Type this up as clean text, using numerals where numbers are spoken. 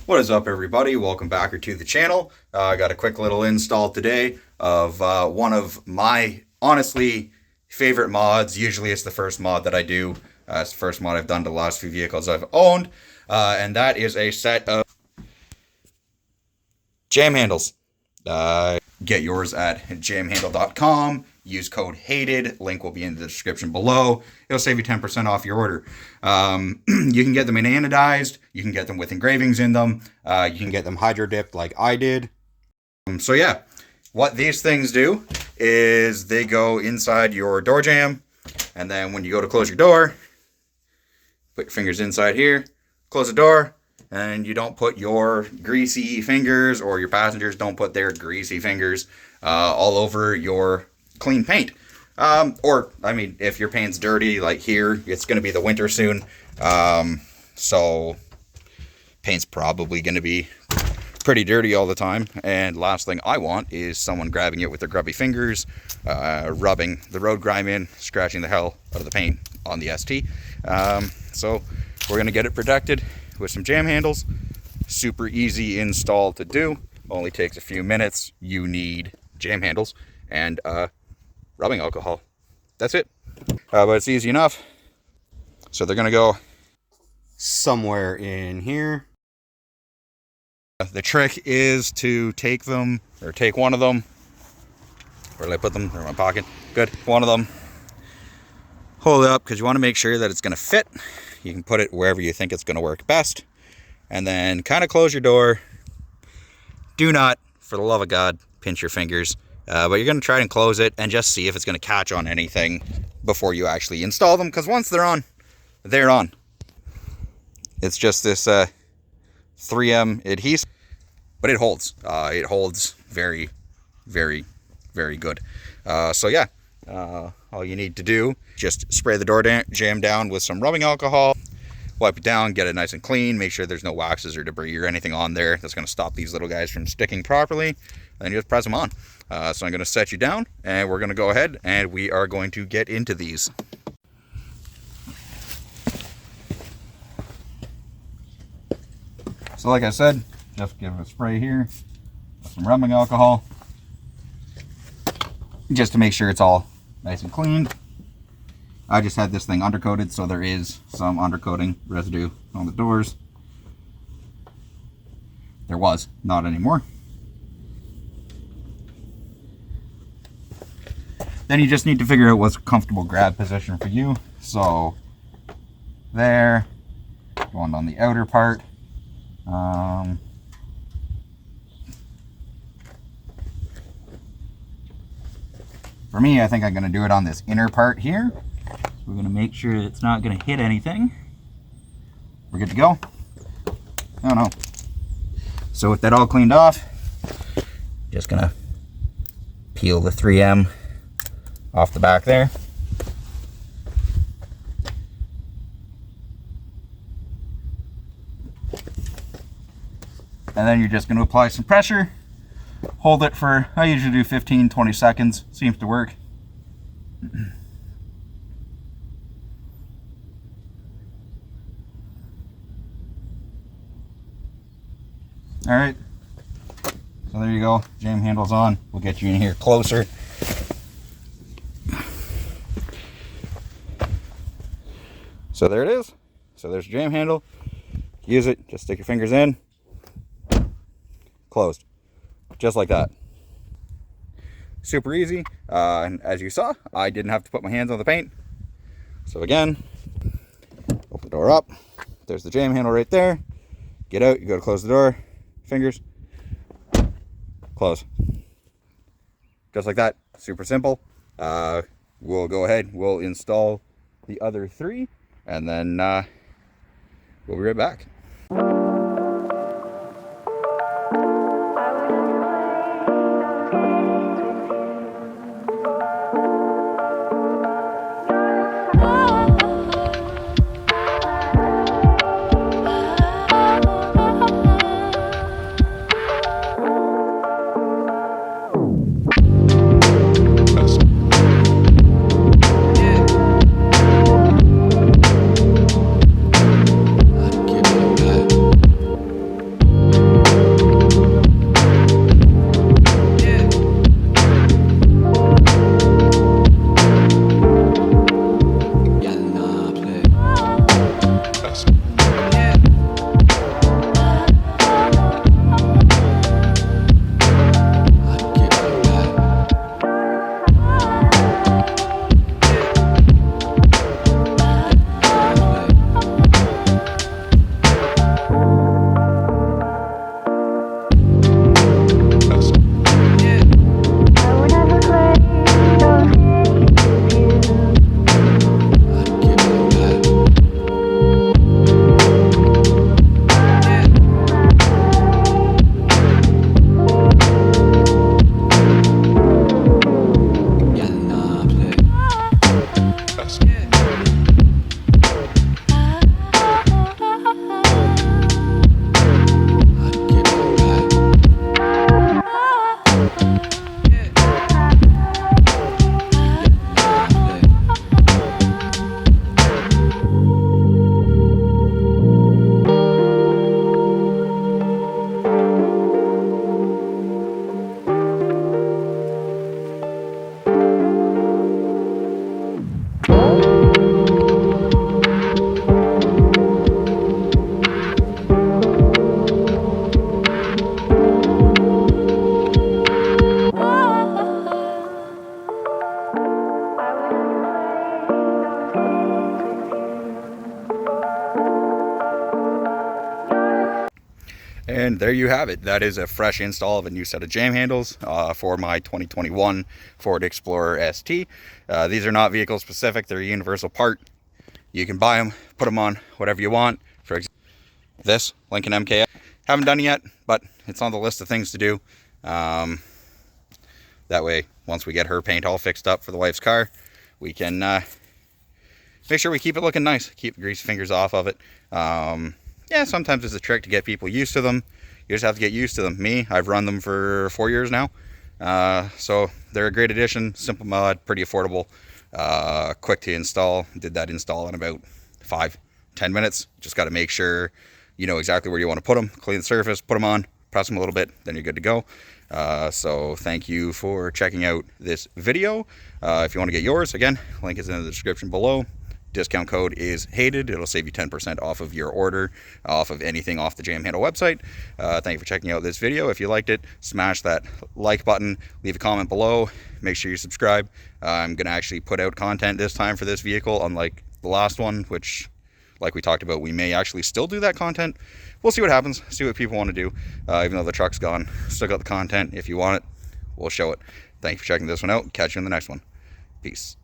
What is up, everybody? Welcome back to the channel. I got a quick little install today of one of my honestly favorite mods. Usually it's the first mod that I do. It's the first mod I've done to the last few vehicles I've owned. And that is a set of jam handles. Get yours at jamhandle.com. Use code HATED. Link will be in the description below. It'll save you 10% off your order. You can get them in anodized. You can get them with engravings in them. You can get them hydro dipped like I did. So yeah, what these things do is they go inside your door jamb. And then when you go to close your door, put your fingers inside here, close the door, and you don't put your greasy fingers, or your passengers don't put their greasy fingers all over your clean paint. Or, I mean, if your paint's dirty, like here, it's going to be the winter soon. So paint's probably going to be pretty dirty all the time. And last thing I want is someone grabbing it with their grubby fingers, rubbing the road grime in, scratching the hell out of the paint on the ST. So we're going to get it protected with some jam handles. Super easy install to do. Only takes a few minutes. You need jam handles and rubbing alcohol. That's it. But it's easy enough. So they're going to go somewhere in here. The trick is to take them, or take one of them. Where did I put them? They're in my pocket. Good. One of them. Hold it up because you want to make sure that it's going to fit. You can put it wherever you think it's going to work best. And then kind of close your door. Do not, for the love of God, pinch your fingers. But you're going to try and close it and just see if it's going to catch on anything before you actually install them. Because once they're on, they're on. It's just this 3M adhesive. But it holds. It holds very, very, very good. So yeah, all you need to do, just spray the door jamb down with some rubbing alcohol. Wipe it down, get it nice and clean. Make sure there's no waxes or debris or anything on there that's going to stop these little guys from sticking properly. And you just press them on. So I'm going to set you down, and we're going to go ahead and we are going to get into these. So like I said, just give it a spray here with some rubbing alcohol, just to make sure it's all nice and clean. I just had this thing undercoated, so there is some undercoating residue on the doors. There was, not anymore. Then you just need to figure out what's a comfortable grab position for you. So there, going on the outer part. For me, I think I'm going to do it on this inner part here. We're going to make sure it's not going to hit anything. We're good to go. Oh no. So with that all cleaned off, just going to peel the 3M off the back there. And then you're just going to apply some pressure. Hold it for, I usually do 15-20 seconds. Seems to work. All right. So there you go. Jam handles on. We'll get you in here closer. So there it is. So there's your jam handle. Use it. Just stick your fingers in. Closed. Just like that. Super easy. And as you saw, I didn't have to put my hands on the paint. So again, open the door up. There's the jam handle right there. Get out. You go to close the door. Fingers. Close. Just like that. Super simple. We'll go ahead. We'll install the other three. And then we'll be right back. And there you have it. That is a fresh install of a new set of jam handles for my 2021 Ford Explorer ST. These are not vehicle specific. They're a universal part. You can buy them, put them on whatever you want. For example, this Lincoln MKX. Haven't done it yet, but it's on the list of things to do. That way, once we get her paint all fixed up for the wife's car, we can make sure we keep it looking nice. Keep the greasy fingers off of it. Yeah, sometimes it's a trick to get people used to them. You just have to get used to them. Me, I've run them for 4 years now. So they're a great addition. Simple mod, pretty affordable, quick to install. Did that install in about 5-10 minutes. Just got to make sure you know exactly where you want to put them. Clean the surface, put them on, press them a little bit, then you're good to go. So thank you for checking out this video. If you want to get yours, again, link is in the description below. Discount code is HATED. It'll save you 10% off of your order, off of anything off the Jam Handle website. Thank you for checking out this video. If you liked it, smash that like button, leave a comment below, make sure you subscribe. I'm going to actually put out content this time for this vehicle, unlike the last one, which, like we talked about, we may actually still do that content. We'll see what happens, see what people want to do. Even though the truck's gone, still got the content. If you want it, we'll show it. Thank you for checking this one out. Catch you in the next one. Peace.